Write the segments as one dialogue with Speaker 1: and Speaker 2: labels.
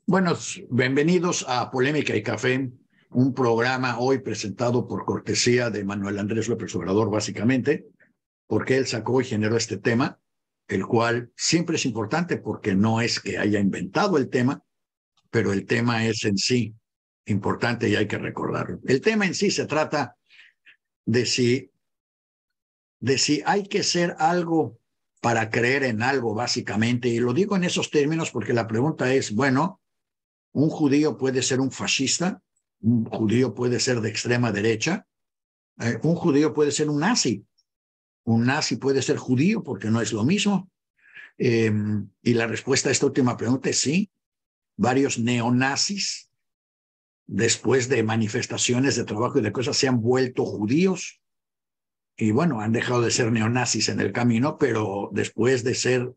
Speaker 1: Buenos, bienvenidos a Polémica y Café, un programa hoy presentado por cortesía de Manuel Andrés López Obrador, básicamente, porque él sacó y generó este tema, el cual siempre es importante porque no es que haya inventado el tema, pero el tema es en sí importante y hay que recordarlo. El tema en sí se trata de si hay que ser algo para creer en algo, básicamente, y lo digo en esos términos porque la pregunta es, bueno, un judío puede ser un fascista, un judío puede ser de extrema derecha, un judío puede ser un nazi puede ser judío porque no es lo mismo. Y la respuesta a esta última pregunta es sí. Varios neonazis, después de manifestaciones de trabajo y de cosas, se han vuelto judíos y bueno, han dejado de ser neonazis en el camino, pero después de ser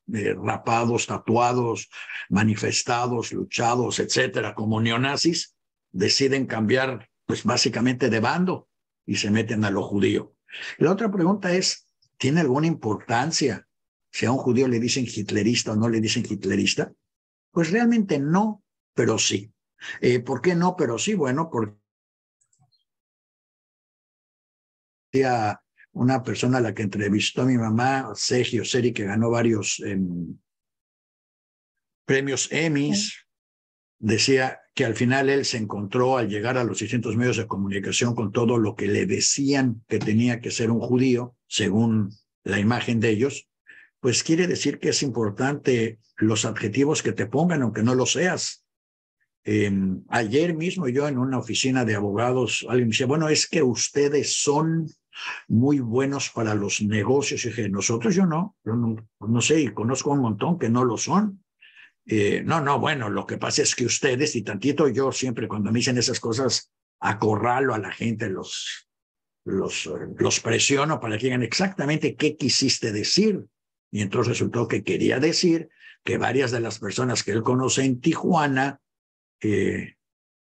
Speaker 1: rapados, tatuados, manifestados, luchados, etcétera, como neonazis, deciden cambiar, pues básicamente de bando y se meten a lo judío. La otra pregunta es, ¿tiene alguna importancia si a un judío le dicen hitlerista o no le dicen hitlerista? Pues realmente no, pero sí. ¿Por qué no, pero sí? Bueno, porque una persona a la que entrevistó a mi mamá, Sergio Seri, que ganó varios premios Emmys, decía que al final él se encontró al llegar a los distintos medios de comunicación con todo lo que le decían que tenía que ser un judío, según la imagen de ellos, pues quiere decir que es importante los adjetivos que te pongan, aunque no lo seas. Ayer mismo yo en una oficina de abogados, alguien me decía, bueno, es que ustedes son muy buenos para los negocios. Y dije, nosotros yo no sé, y conozco un montón que no lo son. No, bueno, lo que pasa es que ustedes, y tantito yo siempre cuando me dicen esas cosas, acorralo a la gente, los presiono para que digan exactamente qué quisiste decir. Y entonces resultó que quería decir que varias de las personas que él conoce en Tijuana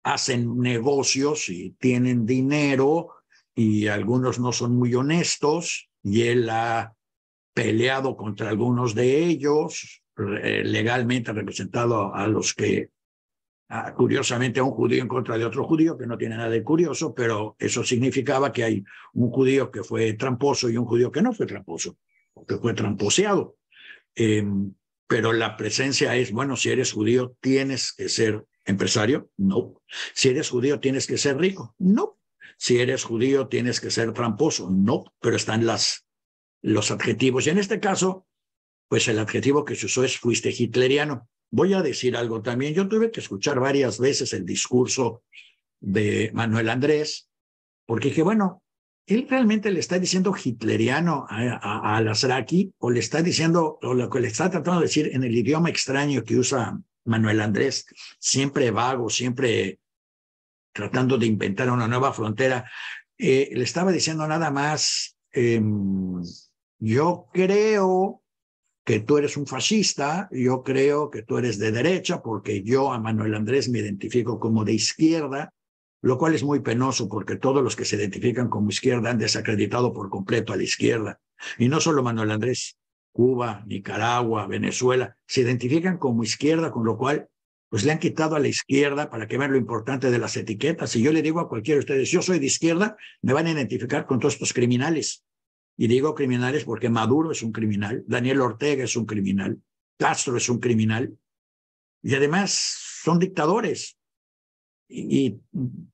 Speaker 1: hacen negocios y tienen dinero y algunos no son muy honestos y él ha peleado contra algunos de ellos, legalmente representado a los que, curiosamente, a un judío en contra de otro judío, que no tiene nada de curioso, pero eso significaba que hay un judío que fue tramposo y un judío que no fue tramposo, que fue tramposeado. Pero la presencia es, bueno, si eres judío tienes que ser empresario, no. Si eres judío tienes que ser rico, no. Si eres judío tienes que ser tramposo, no. Pero están los adjetivos. Y en este caso, pues el adjetivo que se usó es fuiste hitleriano. Voy a decir algo también. Yo tuve que escuchar varias veces el discurso de Manuel Andrés, porque dije, bueno, ¿él realmente le está diciendo hitleriano a Al-Azraqui o le está diciendo, o lo que le está tratando de decir en el idioma extraño que usa Manuel Andrés, siempre vago, siempre tratando de inventar una nueva frontera? Le estaba diciendo nada más, yo creo que tú eres un fascista, yo creo que tú eres de derecha, porque yo a Manuel Andrés me identifico como de izquierda, lo cual es muy penoso porque todos los que se identifican como izquierda han desacreditado por completo a la izquierda. Y no solo Manuel Andrés, Cuba, Nicaragua, Venezuela, se identifican como izquierda, con lo cual pues le han quitado a la izquierda para que vean lo importante de las etiquetas. Si yo le digo a cualquiera de ustedes, yo soy de izquierda, me van a identificar con todos estos criminales. Y digo criminales porque Maduro es un criminal, Daniel Ortega es un criminal, Castro es un criminal, y además son dictadores y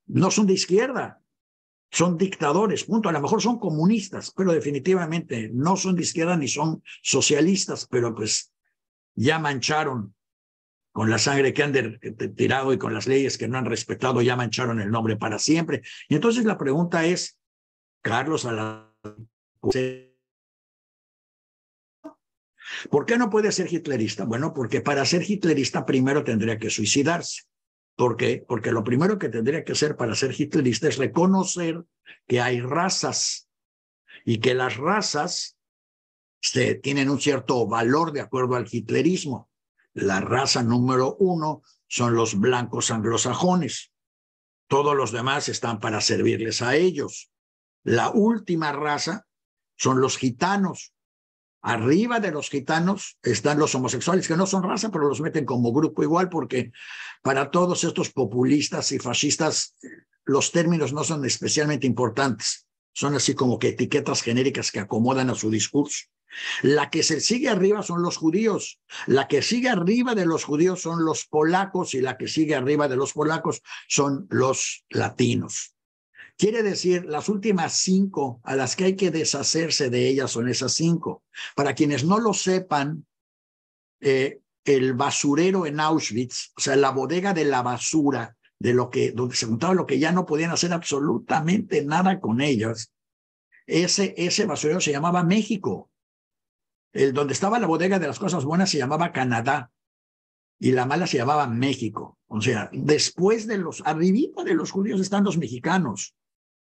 Speaker 1: no son de izquierda, son dictadores, punto. A lo mejor son comunistas, pero definitivamente no son de izquierda ni son socialistas, pero pues ya mancharon con la sangre que han tirado y con las leyes que no han respetado, ya mancharon el nombre para siempre. Y entonces la pregunta es, Carlos Salazar, ¿por qué no puede ser hitlerista? Bueno, porque para ser hitlerista primero tendría que suicidarse. ¿Por qué? Porque lo primero que tendría que hacer para ser hitlerista es reconocer que hay razas y que las razas tienen un cierto valor de acuerdo al hitlerismo. La raza número 1 son los blancos anglosajones. Todos los demás están para servirles a ellos. La última raza son los gitanos. Arriba de los gitanos están los homosexuales, que no son raza, pero los meten como grupo igual, porque para todos estos populistas y fascistas los términos no son especialmente importantes. Son así como que etiquetas genéricas que acomodan a su discurso. La que se sigue arriba son los judíos, la que sigue arriba de los judíos son los polacos y la que sigue arriba de los polacos son los latinos. Quiere decir, las últimas 5 a las que hay que deshacerse de ellas son esas 5. Para quienes no lo sepan, el basurero en Auschwitz, o sea, la bodega de la basura, donde se juntaba lo que ya no podían hacer absolutamente nada con ellas, ese basurero se llamaba México. Donde estaba la bodega de las cosas buenas se llamaba Canadá y la mala se llamaba México. O sea, después arribita de los judíos están los mexicanos.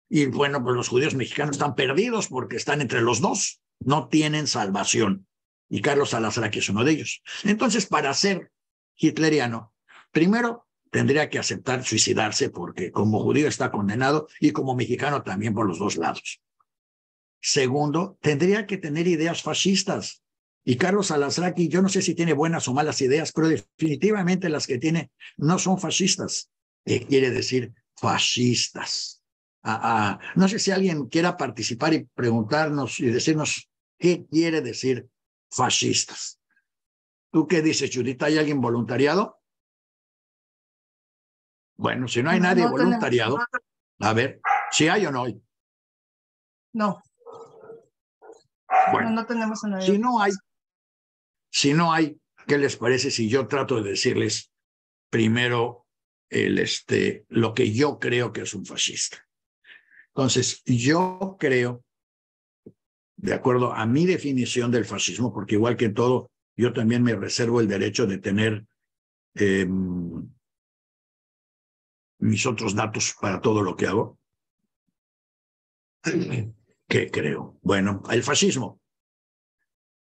Speaker 1: Y bueno, pues los judíos mexicanos están perdidos porque están entre los dos, no tienen salvación. Y Carlos Alazraqui es uno de ellos. Entonces, para ser hitleriano, primero tendría que aceptar suicidarse porque como judío está condenado y como mexicano también por los dos lados. Segundo, tendría que tener ideas fascistas. Y Carlos Alazraqui, yo no sé si tiene buenas o malas ideas, pero definitivamente las que tiene no son fascistas. ¿Qué quiere decir fascistas? No sé si alguien quiera participar y preguntarnos y decirnos qué quiere decir fascistas. ¿Tú qué dices, Judith? ¿Hay alguien voluntariado? Bueno, si no hay nadie voluntariado, a ver, ¿si hay o no hay?
Speaker 2: No.
Speaker 1: Bueno,
Speaker 2: no tenemos a nadie.
Speaker 1: Si no hay, ¿qué les parece si yo trato de decirles primero lo que yo creo que es un fascista? Entonces, yo creo, de acuerdo a mi definición del fascismo, porque igual que todo, yo también me reservo el derecho de tener mis otros datos para todo lo que hago. ¿Qué creo? Bueno, el fascismo.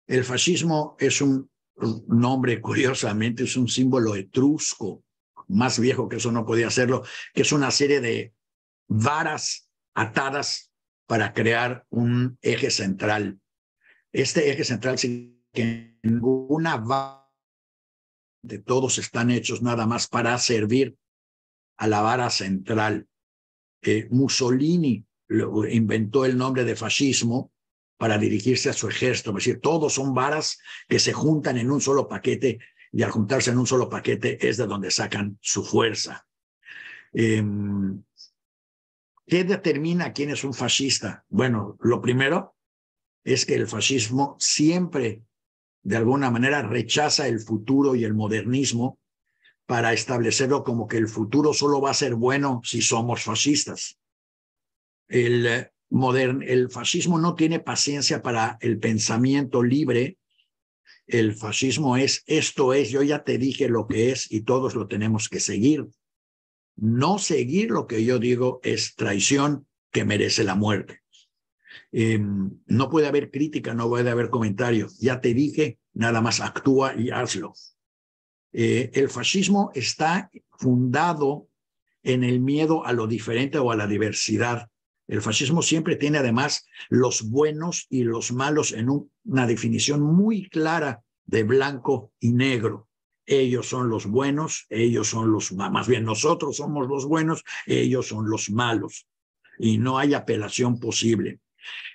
Speaker 1: El fascismo es un nombre, curiosamente, es un símbolo etrusco, más viejo que eso no podía hacerlo, que es una serie de varas atadas para crear un eje central. Este eje central significa que ninguna vara de todos están hechos nada más para servir a la vara central. Mussolini inventó el nombre de fascismo para dirigirse a su ejército, es decir, todos son varas que se juntan en un solo paquete y al juntarse en un solo paquete es de donde sacan su fuerza. ¿Qué determina quién es un fascista? Bueno, lo primero es que el fascismo siempre, de alguna manera, rechaza el futuro y el modernismo para establecerlo como que el futuro solo va a ser bueno si somos fascistas. El fascismo no tiene paciencia para el pensamiento libre. El fascismo esto es, yo ya te dije lo que es y todos lo tenemos que seguir. No seguir lo que yo digo es traición que merece la muerte. No puede haber crítica, no puede haber comentario. Ya te dije, nada más actúa y hazlo. El fascismo está fundado en el miedo a lo diferente o a la diversidad. El fascismo siempre tiene además los buenos y los malos en una definición muy clara de blanco y negro. Ellos son los buenos, ellos son los malos. Más bien nosotros somos los buenos, ellos son los malos. Y no hay apelación posible.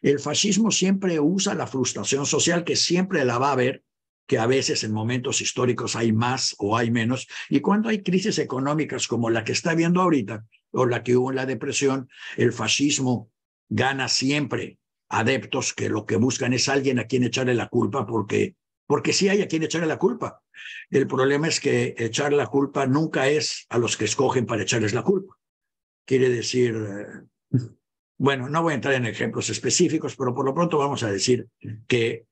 Speaker 1: El fascismo siempre usa la frustración social, que siempre la va a haber, que a veces en momentos históricos hay más o hay menos, y cuando hay crisis económicas como la que está viendo ahorita, o la que hubo en la depresión, el fascismo gana siempre adeptos que lo que buscan es alguien a quien echarle la culpa, porque sí hay a quien echarle la culpa. El problema es que echar la culpa nunca es a los que escogen para echarles la culpa. Quiere decir, bueno, no voy a entrar en ejemplos específicos, pero por lo pronto vamos a decir que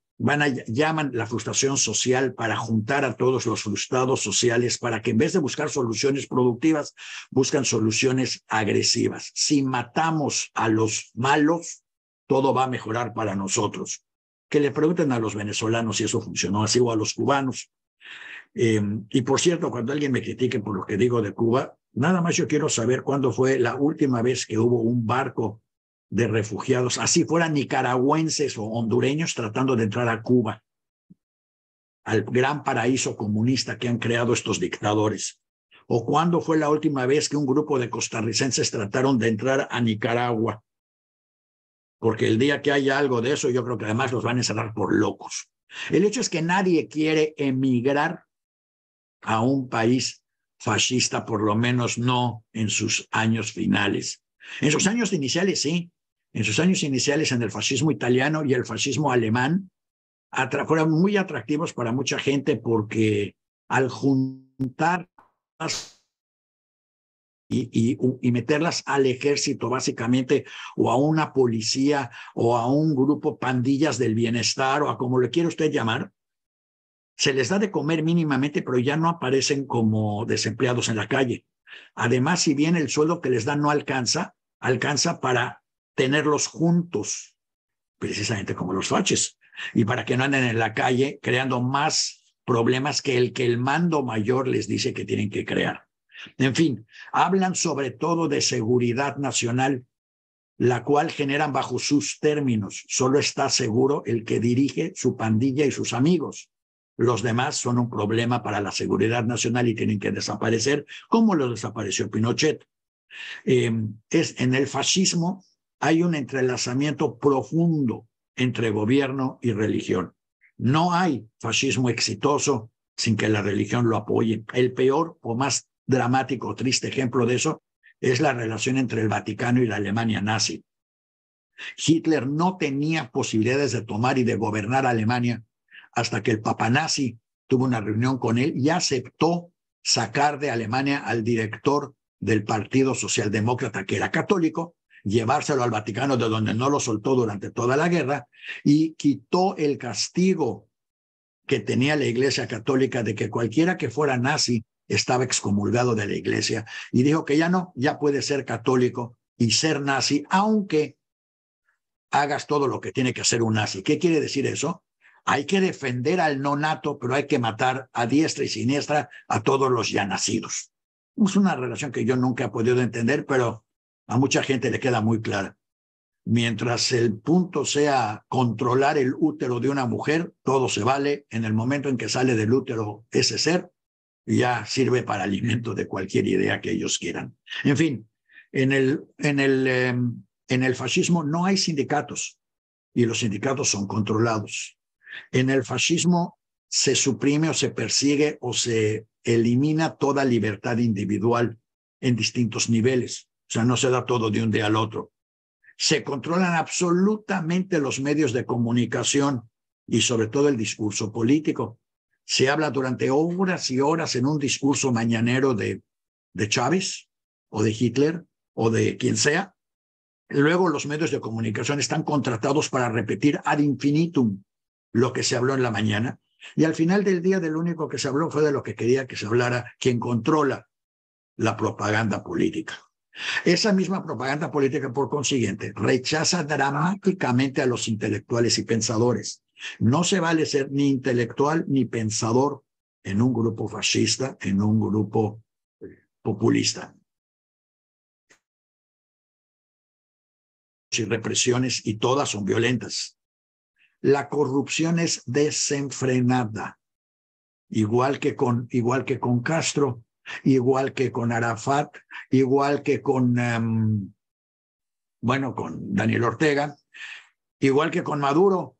Speaker 1: llaman la frustración social para juntar a todos los frustrados sociales para que en vez de buscar soluciones productivas, buscan soluciones agresivas. Si matamos a los malos, todo va a mejorar para nosotros. Que le pregunten a los venezolanos si eso funcionó así o a los cubanos. Y por cierto, cuando alguien me critique por lo que digo de Cuba, nada más yo quiero saber cuándo fue la última vez que hubo un barco de refugiados, así fueran nicaragüenses o hondureños tratando de entrar a Cuba, al gran paraíso comunista que han creado estos dictadores. ¿O cuándo fue la última vez que un grupo de costarricenses trataron de entrar a Nicaragua? Porque el día que haya algo de eso, yo creo que además los van a encerrar por locos. El hecho es que nadie quiere emigrar a un país fascista, por lo menos no en sus años finales. En sus años iniciales, sí. En sus años iniciales, en el fascismo italiano y el fascismo alemán, fueron muy atractivos para mucha gente porque al juntar y meterlas al ejército básicamente, o a una policía, o a un grupo pandillas del bienestar, o a como le quiera usted llamar, se les da de comer mínimamente, pero ya no aparecen como desempleados en la calle. Además, si bien el sueldo que les dan no alcanza, alcanza para tenerlos juntos, precisamente como los faches, y para que no anden en la calle creando más problemas que el mando mayor les dice que tienen que crear. En fin, hablan sobre todo de seguridad nacional, la cual generan bajo sus términos. Solo está seguro el que dirige su pandilla y sus amigos. Los demás son un problema para la seguridad nacional y tienen que desaparecer, como lo desapareció Pinochet. En el fascismo hay un entrelazamiento profundo entre gobierno y religión. No hay fascismo exitoso sin que la religión lo apoye. El peor o más dramático o triste ejemplo de eso es la relación entre el Vaticano y la Alemania nazi. Hitler no tenía posibilidades de tomar y de gobernar Alemania hasta que el Papa nazi tuvo una reunión con él y aceptó sacar de Alemania al director del Partido Socialdemócrata, que era católico, llevárselo al Vaticano, de donde no lo soltó durante toda la guerra, y quitó el castigo que tenía la Iglesia Católica de que cualquiera que fuera nazi estaba excomulgado de la Iglesia, y dijo que ya no, ya puede ser católico y ser nazi, aunque hagas todo lo que tiene que hacer un nazi. ¿Qué quiere decir eso? Hay que defender al no nato, pero hay que matar a diestra y siniestra a todos los ya nacidos. Es una relación que yo nunca he podido entender, pero a mucha gente le queda muy clara. Mientras el punto sea controlar el útero de una mujer, todo se vale. En el momento en que sale del útero ese ser, ya sirve para alimento de cualquier idea que ellos quieran. En fin, en el fascismo no hay sindicatos y los sindicatos son controlados. En el fascismo se suprime o se persigue o se elimina toda libertad individual en distintos niveles. O sea, no se da todo de un día al otro. Se controlan absolutamente los medios de comunicación y sobre todo el discurso político. Se habla durante horas y horas en un discurso mañanero de Chávez o de Hitler o de quien sea. Luego los medios de comunicación están contratados para repetir ad infinitum lo que se habló en la mañana, y al final del día de lo único que se habló fue de lo que quería que se hablara quien controla la propaganda política. Esa misma propaganda política, por consiguiente, rechaza dramáticamente a los intelectuales y pensadores. No se vale ser ni intelectual ni pensador en un grupo fascista, en un grupo populista. Y represiones, y todas son violentas. La corrupción es desenfrenada, igual que con Castro, igual que con Arafat, igual que con Daniel Ortega, igual que con Maduro.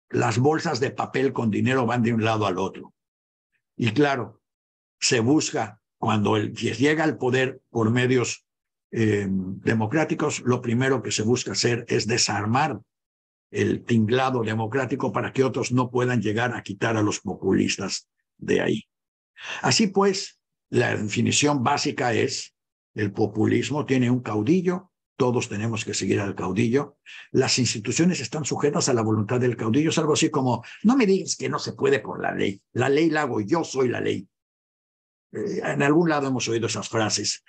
Speaker 1: Las bolsas de papel con dinero van de un lado al otro. Y claro, se busca, cuando llega al poder por medios democráticos, lo primero que se busca hacer es desarmar el tinglado democrático para que otros no puedan llegar a quitar a los populistas de ahí. Así pues, la definición básica es: el populismo tiene un caudillo, todos tenemos que seguir al caudillo, las instituciones están sujetas a la voluntad del caudillo. Es algo así como: no me digas que no se puede por la ley la hago, yo soy la ley. En algún lado hemos oído esas frases.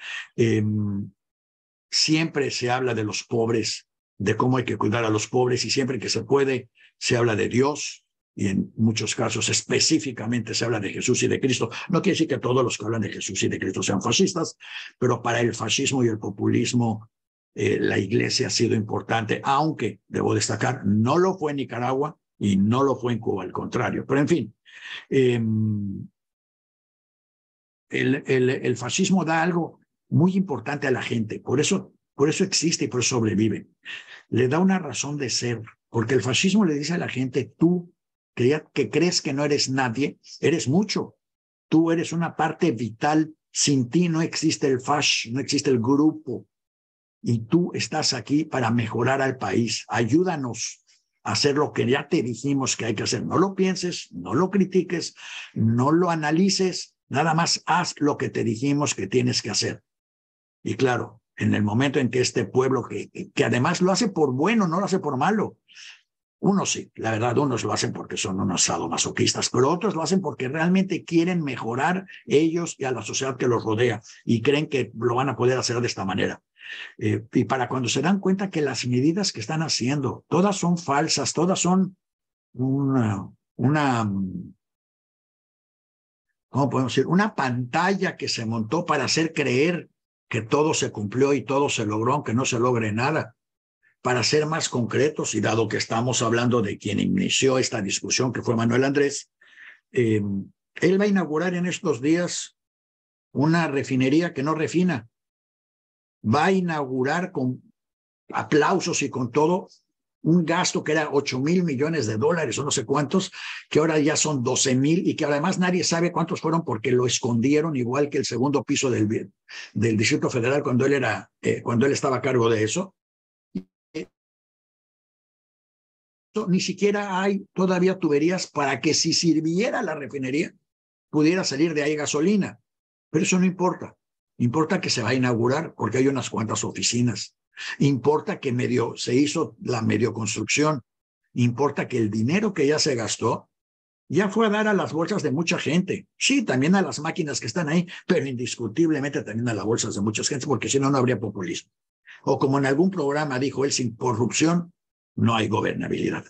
Speaker 1: Siempre se habla de los pobres, de cómo hay que cuidar a los pobres, y siempre que se puede se habla de Dios, y en muchos casos específicamente se habla de Jesús y de Cristo. No quiere decir que todos los que hablan de Jesús y de Cristo sean fascistas, pero para el fascismo y el populismo la iglesia ha sido importante, aunque, debo destacar, no lo fue en Nicaragua y no lo fue en Cuba, al contrario. Pero en fin, el fascismo da algo muy importante a la gente, por eso existe y por eso sobrevive. Le da una razón de ser, porque el fascismo le dice a la gente, tú que crees que no eres nadie, eres mucho. Tú eres una parte vital. Sin ti no existe el fascismo, no existe el grupo. Y tú estás aquí para mejorar al país. Ayúdanos a hacer lo que ya te dijimos que hay que hacer. No lo pienses, no lo critiques, no lo analices, nada más haz lo que te dijimos que tienes que hacer. Y claro, en el momento en que este pueblo, que además lo hace por bueno, no lo hace por malo. Unos sí, la verdad, unos lo hacen porque son unos sadomasoquistas, pero otros lo hacen porque realmente quieren mejorar ellos y a la sociedad que los rodea y creen que lo van a poder hacer de esta manera. Y para cuando se dan cuenta que las medidas que están haciendo, todas son falsas, todas son ¿cómo podemos decir? Una pantalla que se montó para hacer creer que todo se cumplió y todo se logró, aunque no se logre nada. Para ser más concretos, y dado que estamos hablando de quien inició esta discusión, que fue Manuel Andrés, él va a inaugurar en estos días una refinería que no refina. Va a inaugurar con aplausos y con todo un gasto que era 8,000 millones de dólares o no sé cuántos, que ahora ya son 12,000 y que además nadie sabe cuántos fueron porque lo escondieron, igual que el segundo piso del Distrito Federal cuando él estaba a cargo de eso. Ni siquiera hay todavía tuberías para que si sirviera la refinería pudiera salir de ahí gasolina. Pero eso no importa. Importa que se va a inaugurar porque hay unas cuantas oficinas. Importa que se hizo la medio construcción. Importa que el dinero que ya se gastó ya fue a dar a las bolsas de mucha gente. Sí, también a las máquinas que están ahí, pero indiscutiblemente también a las bolsas de mucha gente, porque si no, no habría populismo. O como en algún programa dijo él, sin corrupción no hay gobernabilidad.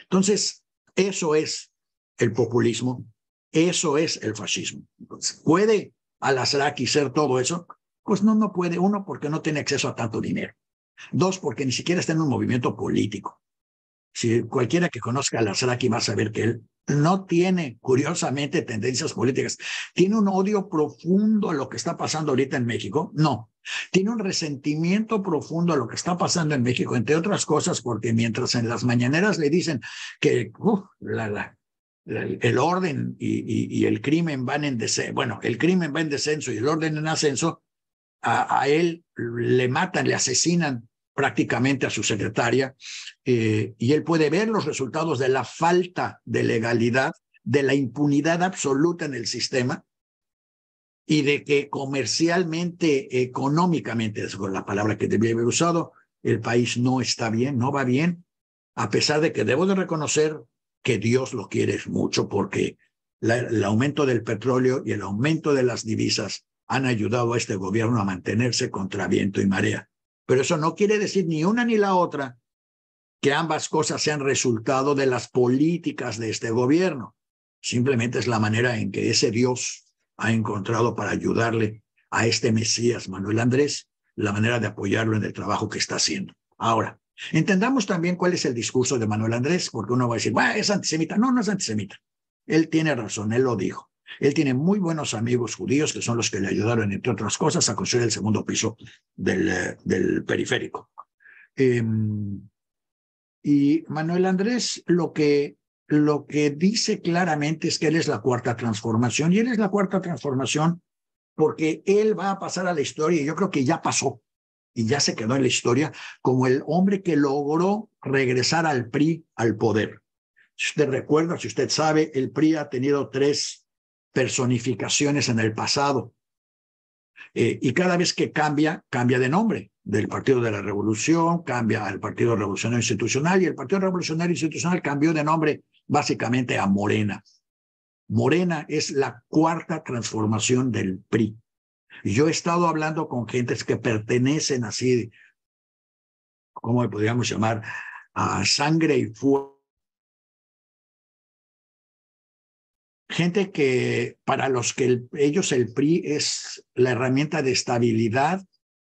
Speaker 1: Entonces, eso es el populismo, eso es el fascismo. Entonces, ¿puede Al-Azraqui ser todo eso? Pues no, no puede. Uno, porque no tiene acceso a tanto dinero. Dos, porque ni siquiera está en un movimiento político. Si cualquiera que conozca a Al-Azraqui va a saber que él no tiene, curiosamente, tendencias políticas. ¿Tiene un odio profundo a lo que está pasando ahorita en México? No. Tiene un resentimiento profundo a lo que está pasando en México, entre otras cosas, porque mientras en las mañaneras le dicen que el orden y el crimen van en descenso, bueno, el crimen va en descenso y el orden en ascenso, a él le matan, le asesinan prácticamente a su secretaria, y él puede ver los resultados de la falta de legalidad, de la impunidad absoluta en el sistema y de que comercialmente, económicamente, es la palabra que debía haber usado, el país no está bien, no va bien, a pesar de que debo de reconocer que Dios lo quiere mucho porque el aumento del petróleo y el aumento de las divisas han ayudado a este gobierno a mantenerse contra viento y marea. Pero eso no quiere decir ni una ni la otra que ambas cosas sean resultado de las políticas de este gobierno. Simplemente es la manera en que ese Dios ha encontrado para ayudarle a este Mesías, Manuel Andrés, la manera de apoyarlo en el trabajo que está haciendo. Ahora, entendamos también cuál es el discurso de Manuel Andrés, porque uno va a decir, es antisemita. No, no es antisemita. Él tiene razón, él lo dijo. Él tiene muy buenos amigos judíos que son los que le ayudaron, entre otras cosas, a construir el segundo piso del periférico. Y Manuel Andrés lo que dice claramente es que él es la cuarta transformación, y él es la cuarta transformación porque él va a pasar a la historia, y yo creo que ya pasó, y ya se quedó en la historia, como el hombre que logró regresar al PRI al poder. Si usted recuerda, si usted sabe, el PRI ha tenido 3 personificaciones en el pasado, y cada vez que cambia de nombre. Del Partido de la Revolución cambia al Partido Revolucionario Institucional, y el Partido Revolucionario Institucional cambió de nombre básicamente a Morena. Morena es la cuarta transformación del PRI. Y yo he estado hablando con gentes que pertenecen así, ¿cómo podríamos llamar? A sangre y fuego. Gente que para los que ellos el PRI es la herramienta de estabilidad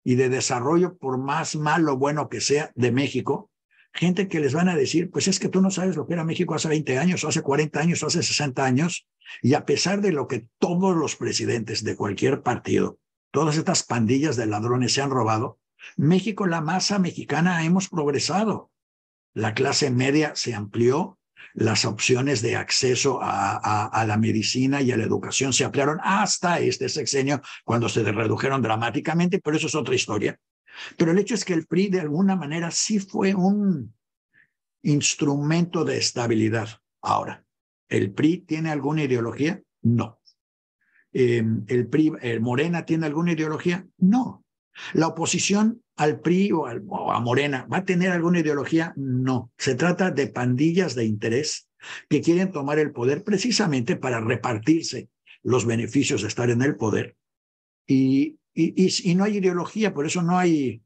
Speaker 1: y de desarrollo, por más malo o bueno que sea, de México, gente que les van a decir, pues es que tú no sabes lo que era México hace 20 años, o hace 40 años, o hace 60 años, y a pesar de lo que todos los presidentes de cualquier partido, todas estas pandillas de ladrones se han robado, México, la masa mexicana, hemos progresado. La clase media se amplió, las opciones de acceso a la medicina y a la educación se ampliaron hasta este sexenio, cuando se redujeron dramáticamente, pero eso es otra historia. Pero el hecho es que el PRI, de alguna manera, sí fue un instrumento de estabilidad. Ahora, ¿el PRI tiene alguna ideología? No. ¿El PRI, Morena tiene alguna ideología? No. ¿La oposición al PRI o a Morena va a tener alguna ideología? No. Se trata de pandillas de interés que quieren tomar el poder precisamente para repartirse los beneficios de estar en el poder. Y no hay ideología, por eso no hay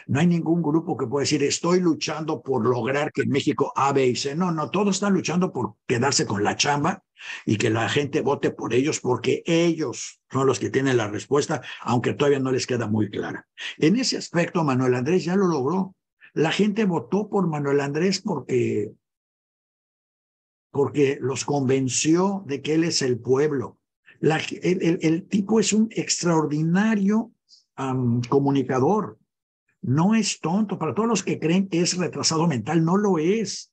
Speaker 1: ningún grupo que pueda decir estoy luchando por lograr que en México A, B y C. No, todos están luchando por quedarse con la chamba y que la gente vote por ellos porque ellos son los que tienen la respuesta, aunque todavía no les queda muy clara. En ese aspecto, Manuel Andrés ya lo logró. La gente votó por Manuel Andrés porque los convenció de que él es el pueblo. El tipo es un extraordinario comunicador. No es tonto. Para todos los que creen que es retrasado mental, no lo es.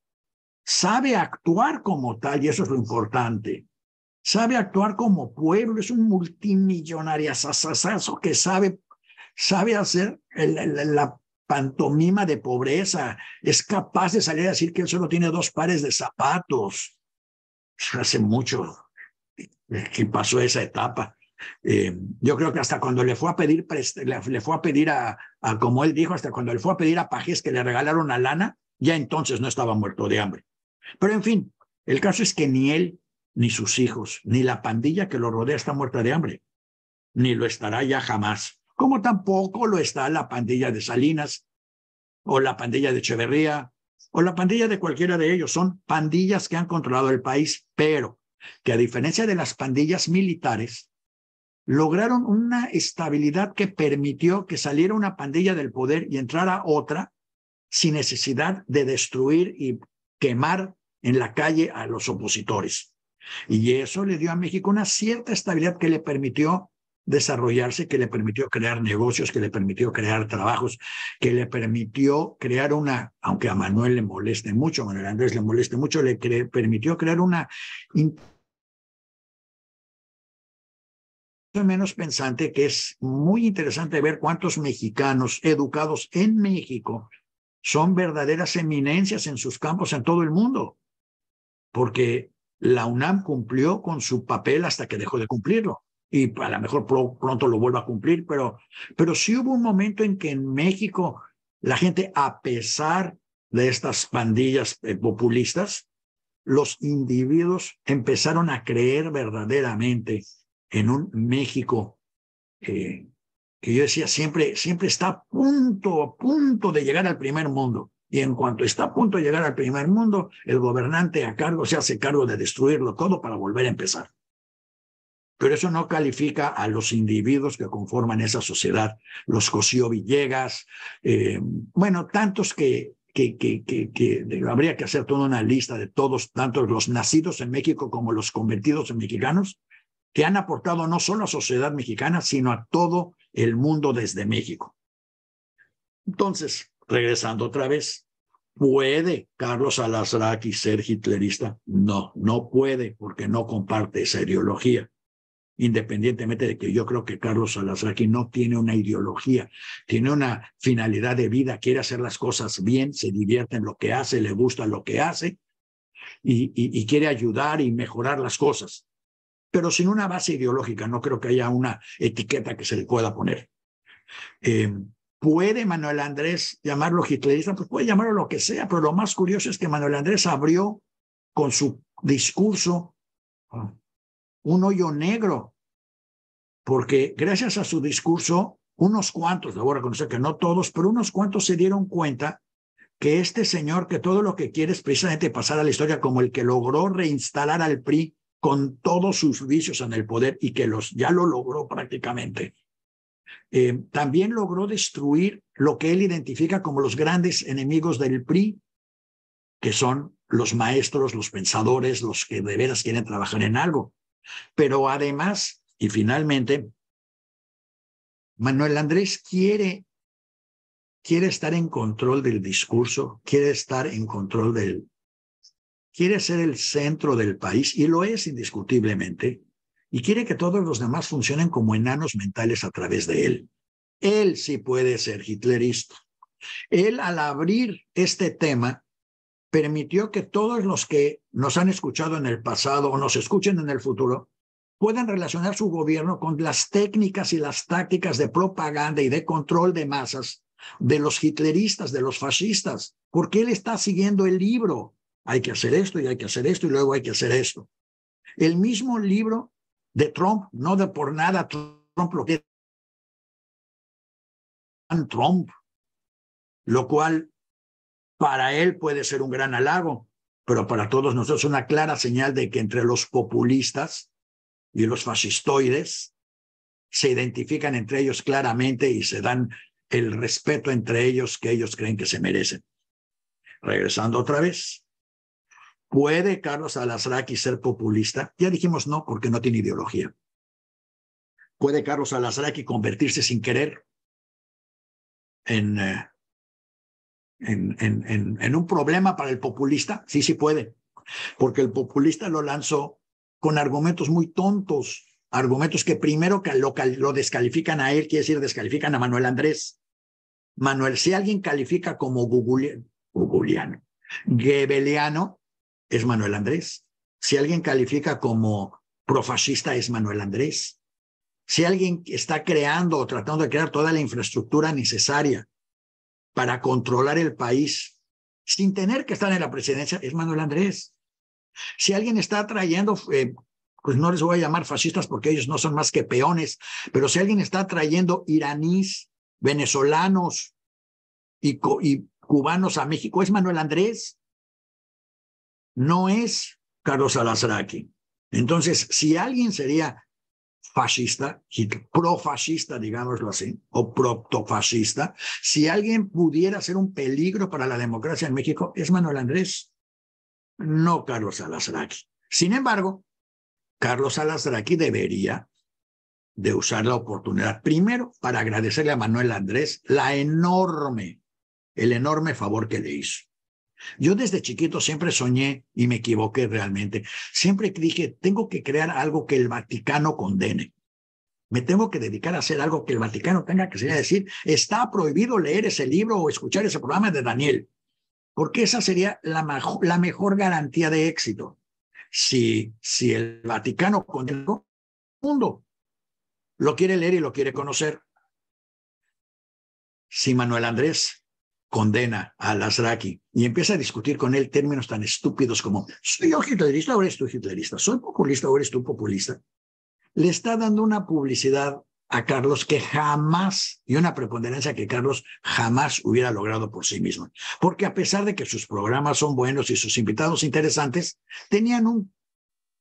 Speaker 1: Sabe actuar como tal y eso es lo importante. Sabe actuar como pueblo. Es un multimillonario sasasazo que sabe hacer la pantomima de pobreza. Es capaz de salir a decir que él solo tiene 2 pares de zapatos. Hace mucho que pasó esa etapa. Yo creo que hasta cuando le fue a pedir, como él dijo, hasta cuando le fue a pedir a Pajés que le regalaron una lana, ya entonces no estaba muerto de hambre. Pero en fin, el caso es que ni él, ni sus hijos, ni la pandilla que lo rodea está muerta de hambre, ni lo estará ya jamás, como tampoco lo está la pandilla de Salinas, o la pandilla de Echeverría, o la pandilla de cualquiera de ellos. Son pandillas que han controlado el país, pero que a diferencia de las pandillas militares, lograron una estabilidad que permitió que saliera una pandilla del poder y entrara otra sin necesidad de destruir y quemar en la calle a los opositores. Y eso le dio a México una cierta estabilidad que le permitió desarrollarse, que le permitió crear negocios, que le permitió crear trabajos, que le permitió crear una, aunque a Manuel le moleste mucho, a Manuel Andrés le moleste mucho, permitió crear una menos pensante, que es muy interesante ver cuántos mexicanos educados en México son verdaderas eminencias en sus campos en todo el mundo, porque la UNAM cumplió con su papel hasta que dejó de cumplirlo, y a lo mejor pronto lo vuelva a cumplir, pero sí hubo un momento en que en México la gente, a pesar de estas pandillas populistas, los individuos empezaron a creer verdaderamente en un México que yo decía siempre está a punto de llegar al primer mundo. Y en cuanto está a punto de llegar al primer mundo, el gobernante a cargo se hace cargo de destruirlo todo para volver a empezar. Pero eso no califica a los individuos que conforman esa sociedad. Los Cosío Villegas, bueno, tantos que habría que hacer toda una lista de todos, tanto los nacidos en México como los convertidos en mexicanos, que han aportado no solo a la sociedad mexicana, sino a todo el mundo desde México. Entonces, regresando otra vez, ¿puede Carlos Alasraqui ser hitlerista? No, no puede, porque no comparte esa ideología. Independientemente de que yo creo que Carlos Alasraqui no tiene una ideología, tiene una finalidad de vida, quiere hacer las cosas bien, se divierte en lo que hace, le gusta lo que hace y quiere ayudar y mejorar las cosas. Pero sin una base ideológica, no creo que haya una etiqueta que se le pueda poner. ¿Puede Manuel Andrés llamarlo hitlerista? Pues puede llamarlo lo que sea, pero lo más curioso es que Manuel Andrés abrió con su discurso un hoyo negro, porque gracias a su discurso, unos cuantos, debo reconocer que no todos, pero unos cuantos se dieron cuenta que este señor, que todo lo que quiere es precisamente pasar a la historia como el que logró reinstalar al PRI con todos sus vicios en el poder y que ya lo logró prácticamente. También logró destruir lo que él identifica como los grandes enemigos del PRI, que son los maestros, los pensadores, los que de veras quieren trabajar en algo. Pero además, y finalmente, Manuel Andrés quiere estar en control del discurso, quiere estar en control quiere ser el centro del país, y lo es indiscutiblemente, y quiere que todos los demás funcionen como enanos mentales a través de él. Él sí puede ser hitlerista. Él, al abrir este tema, permitió que todos los que nos han escuchado en el pasado o nos escuchen en el futuro puedan relacionar su gobierno con las técnicas y las tácticas de propaganda y de control de masas de los hitleristas, de los fascistas, porque él está siguiendo el libro. Hay que hacer esto y hay que hacer esto y luego hay que hacer esto. El mismo libro de Trump, no de por nada Trump lo que es Trump, lo cual para él puede ser un gran halago, pero para todos nosotros una clara señal de que entre los populistas y los fascistoides se identifican entre ellos claramente y se dan el respeto entre ellos que ellos creen que se merecen. Regresando otra vez, ¿puede Carlos Alazraqui ser populista? Ya dijimos no, porque no tiene ideología. ¿Puede Carlos Alazraqui convertirse sin querer en un problema para el populista? Sí, sí puede, porque el populista lo lanzó con argumentos muy tontos, argumentos que primero lo descalifican a él, quiere decir, descalifican a Manuel Andrés. Manuel, si alguien califica como goebbeliano, es Manuel Andrés. Si alguien califica como profascista, es Manuel Andrés. Si alguien está creando o tratando de crear toda la infraestructura necesaria para controlar el país sin tener que estar en la presidencia, es Manuel Andrés. Si alguien está trayendo, pues no les voy a llamar fascistas porque ellos no son más que peones, pero si alguien está trayendo iraníes, venezolanos y cubanos a México, es Manuel Andrés. No es Carlos Alazraqui. Entonces, si alguien sería fascista, profascista, digámoslo así, o protofascista, si alguien pudiera ser un peligro para la democracia en México, es Manuel Andrés, no Carlos Alazraqui. Sin embargo, Carlos Alazraqui debería de usar la oportunidad, primero, para agradecerle a Manuel Andrés el enorme favor que le hizo. Yo desde chiquito siempre soñé, y me equivoqué realmente, siempre dije, tengo que crear algo que el Vaticano condene. Me tengo que dedicar a hacer algo que el Vaticano tenga que decir, está prohibido leer ese libro o escuchar ese programa de Daniel, porque esa sería la mejor garantía de éxito. Si el Vaticano condena, el mundo lo quiere leer y lo quiere conocer. Si Manuel Andrés condena a Alazraqui y empieza a discutir con él términos tan estúpidos como soy yo hitlerista, ahora eres tú hitlerista, soy populista, ahora eres tú populista, le está dando una publicidad a Carlos que jamás, y una preponderancia que Carlos jamás hubiera logrado por sí mismo. Porque a pesar de que sus programas son buenos y sus invitados interesantes, tenían un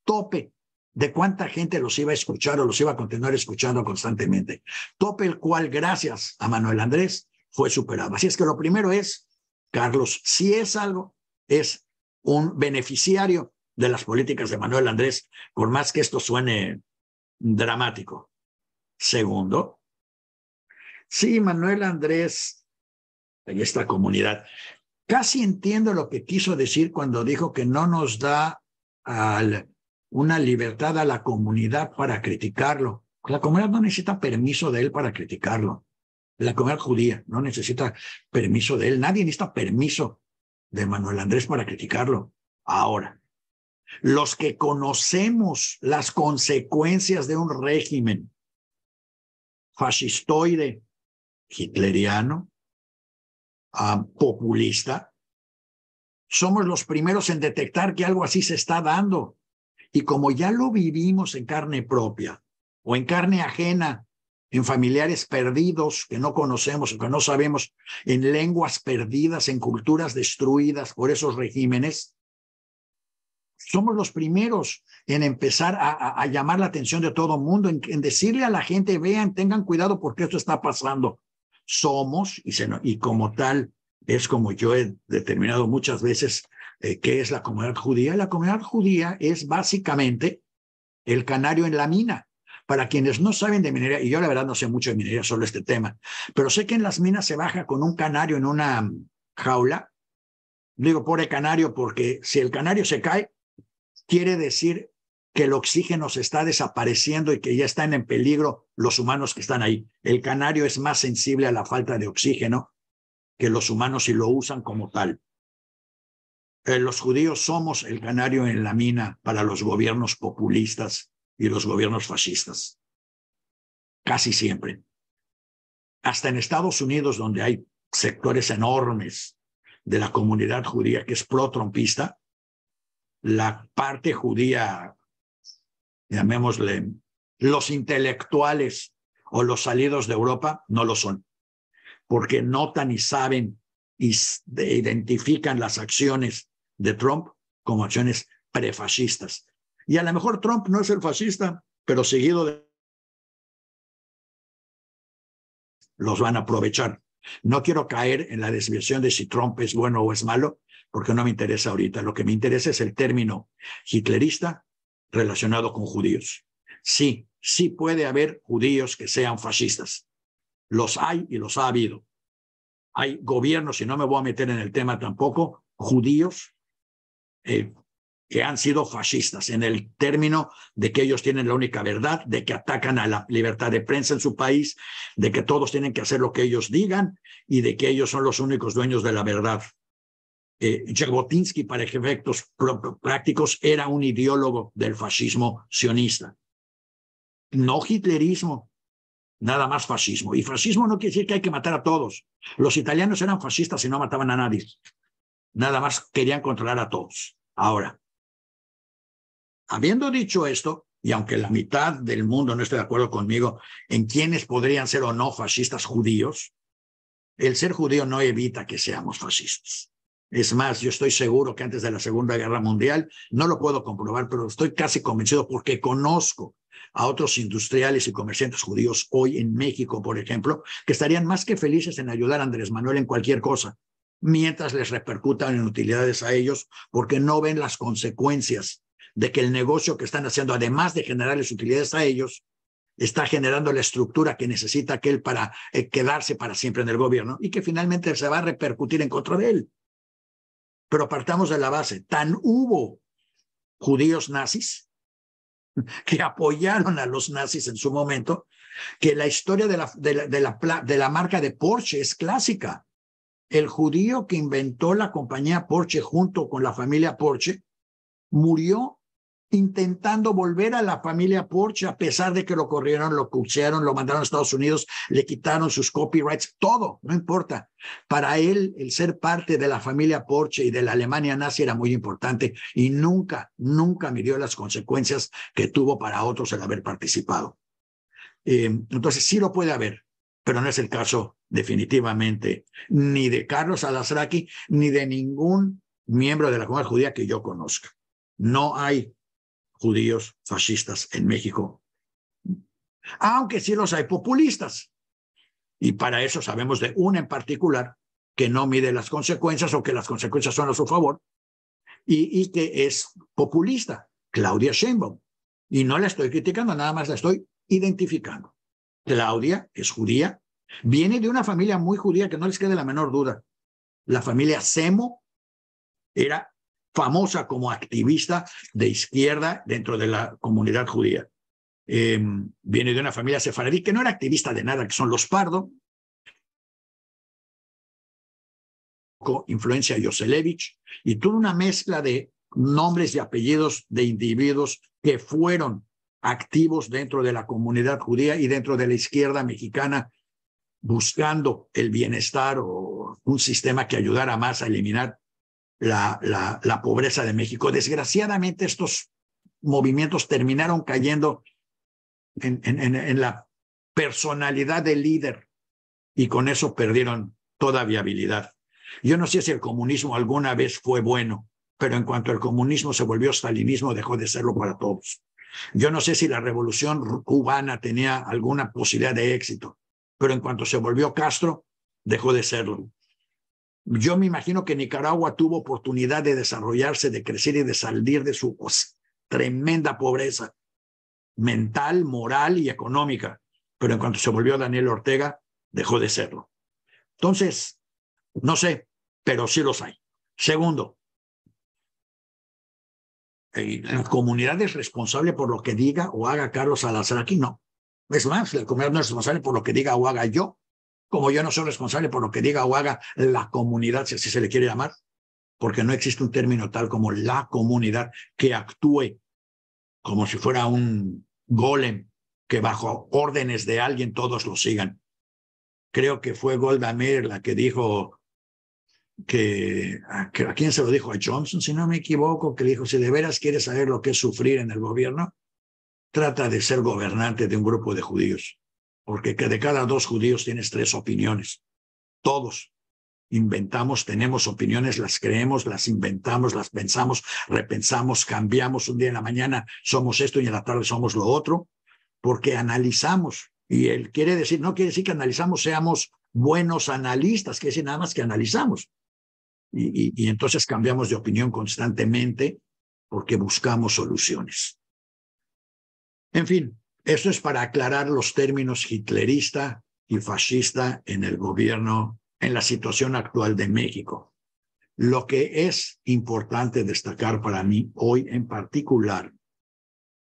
Speaker 1: tope de cuánta gente los iba a escuchar o los iba a continuar escuchando constantemente. Tope el cual, gracias a Manuel Andrés, fue superado. Así es que lo primero es, Carlos, si es algo, es un beneficiario de las políticas de Manuel Andrés, por más que esto suene dramático. Segundo, sí, Manuel Andrés, en esta comunidad, casi entiendo lo que quiso decir cuando dijo que no nos da una libertad a la comunidad para criticarlo. La comunidad no necesita permiso de él para criticarlo. La comunidad judía no necesita permiso de él. Nadie necesita permiso de Manuel Andrés para criticarlo. Ahora, los que conocemos las consecuencias de un régimen fascistoide, hitleriano, populista, somos los primeros en detectar que algo así se está dando. Y como ya lo vivimos en carne propia o en carne ajena, en familiares perdidos que no conocemos o que no sabemos, en lenguas perdidas, en culturas destruidas por esos regímenes, somos los primeros en empezar a llamar la atención de todo el mundo, en decirle a la gente, vean, tengan cuidado porque esto está pasando. Somos, y como tal, es como yo he determinado muchas veces qué es la comunidad judía. La comunidad judía es básicamente el canario en la mina. Para quienes no saben de minería, y yo la verdad no sé mucho de minería, solo este tema, pero sé que en las minas se baja con un canario en una jaula. Digo, pobre canario, porque si el canario se cae, quiere decir que el oxígeno se está desapareciendo y que ya están en peligro los humanos que están ahí. El canario es más sensible a la falta de oxígeno que los humanos y lo usan como tal. Los judíos somos el canario en la mina para los gobiernos populistas y los gobiernos fascistas. Casi siempre. Hasta en Estados Unidos, donde hay sectores enormes de la comunidad judía que es pro-trumpista, la parte judía, llamémosle, los intelectuales o los salidos de Europa no lo son, porque notan y saben y identifican las acciones de Trump como acciones prefascistas. Y a lo mejor Trump no es el fascista, pero seguido de los van a aprovechar. No quiero caer en la desviación de si Trump es bueno o es malo, porque no me interesa ahorita. Lo que me interesa es el término hitlerista relacionado con judíos. Sí, sí puede haber judíos que sean fascistas. Los hay y los ha habido. Hay gobiernos, y no me voy a meter en el tema tampoco, judíos que han sido fascistas en el término de que ellos tienen la única verdad, de que atacan a la libertad de prensa en su país, de que todos tienen que hacer lo que ellos digan y de que ellos son los únicos dueños de la verdad. Jabotinsky, para efectos prácticos, era un ideólogo del fascismo sionista. No hitlerismo, nada más fascismo. Y fascismo no quiere decir que hay que matar a todos. Los italianos eran fascistas y no mataban a nadie. Nada más querían controlar a todos. Ahora, habiendo dicho esto, y aunque la mitad del mundo no esté de acuerdo conmigo en quiénes podrían ser o no fascistas judíos, el ser judío no evita que seamos fascistas. Es más, yo estoy seguro que antes de la Segunda Guerra Mundial, no lo puedo comprobar, pero estoy casi convencido porque conozco a otros industriales y comerciantes judíos hoy en México, por ejemplo, que estarían más que felices en ayudar a Andrés Manuel en cualquier cosa, mientras les repercutan en utilidades a ellos, porque no ven las consecuencias de que el negocio que están haciendo, además de generarles utilidades a ellos, está generando la estructura que necesita aquel para quedarse para siempre en el gobierno y que finalmente se va a repercutir en contra de él. Pero partamos de la base, tan hubo judíos nazis que apoyaron a los nazis en su momento, que la historia de la marca de Porsche es clásica. El judío que inventó la compañía Porsche junto con la familia Porsche murió intentando volver a la familia Porsche, a pesar de que lo corrieron, lo cuchearon, lo mandaron a Estados Unidos, le quitaron sus copyrights, todo, no importa. Para él, el ser parte de la familia Porsche y de la Alemania nazi era muy importante y nunca midió las consecuencias que tuvo para otros el haber participado. Entonces, sí lo puede haber, pero no es el caso definitivamente ni de Carlos Alasraqui ni de ningún miembro de la comunidad judía que yo conozca. No hay judíos fascistas en México, aunque sí los hay populistas. Y para eso sabemos de una en particular que no mide las consecuencias o que las consecuencias son a su favor y que es populista, Claudia Sheinbaum. Y no la estoy criticando, nada más la estoy identificando. Claudia es judía, viene de una familia muy judía que no les quede la menor duda. La familia Semo era famosa como activista de izquierda dentro de la comunidad judía. Viene de una familia sefaradí que no era activista de nada, que son los Pardo, influencia Yoselevich, y toda una mezcla de nombres y apellidos de individuos que fueron activos dentro de la comunidad judía y dentro de la izquierda mexicana, buscando el bienestar o un sistema que ayudara más a eliminar la pobreza de México. Desgraciadamente, estos movimientos terminaron cayendo en la personalidad del líder y con eso perdieron toda viabilidad. Yo no sé si el comunismo alguna vez fue bueno, pero en cuanto el comunismo se volvió stalinismo, dejó de serlo para todos. Yo no sé si la revolución cubana tenía alguna posibilidad de éxito, pero en cuanto se volvió Castro, dejó de serlo. Yo me imagino que Nicaragua tuvo oportunidad de desarrollarse, de crecer y de salir de su tremenda pobreza mental, moral y económica, pero en cuanto se volvió Daniel Ortega, dejó de serlo. Entonces, no sé, pero sí los hay. Segundo, la comunidad es responsable por lo que diga o haga Carlos Salazar aquí, no. Es más, la comunidad no es responsable por lo que diga o haga yo, como yo no soy responsable por lo que diga o haga la comunidad, si así se le quiere llamar, porque no existe un término tal como la comunidad que actúe como si fuera un golem que bajo órdenes de alguien todos lo sigan. Creo que fue Golda Meir la que dijo ¿a quién se lo dijo? A Johnson, si no me equivoco, que dijo, si de veras quieres saber lo que es sufrir en el gobierno, trata de ser gobernante de un grupo de judíos, porque que de cada 2 judíos tienes 3 opiniones. Todos inventamos, tenemos opiniones, las creemos, las inventamos, las pensamos, repensamos, cambiamos. Un día en la mañana somos esto y en la tarde somos lo otro, porque analizamos. Y él quiere decir, no quiere decir que analizamos, seamos buenos analistas, quiere decir nada más que analizamos. Y entonces cambiamos de opinión constantemente porque buscamos soluciones. En fin, esto es para aclarar los términos hitlerista y fascista en el gobierno, en la situación actual de México. Lo que es importante destacar para mí hoy en particular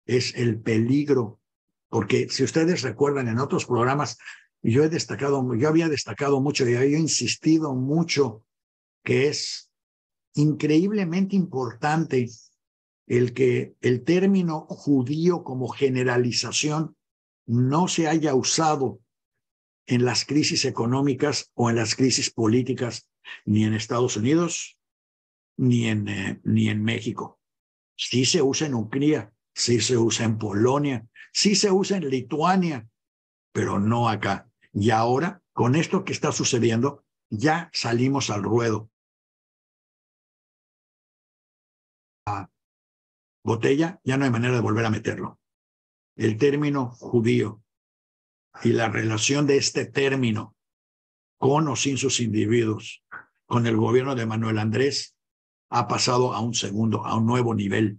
Speaker 1: es el peligro, porque si ustedes recuerdan en otros programas, yo había destacado mucho y había insistido mucho que es increíblemente importante el que el término judío como generalización no se haya usado en las crisis económicas o en las crisis políticas, ni en Estados Unidos, ni en México. Sí se usa en Hungría, sí se usa en Polonia, sí se usa en Lituania, pero no acá. Y ahora, con esto que está sucediendo, ya salimos al ruedo. Botella, ya no hay manera de volver a meterlo. El término judío y la relación de este término con o sin sus individuos, con el gobierno de Manuel Andrés, ha pasado a un nuevo nivel,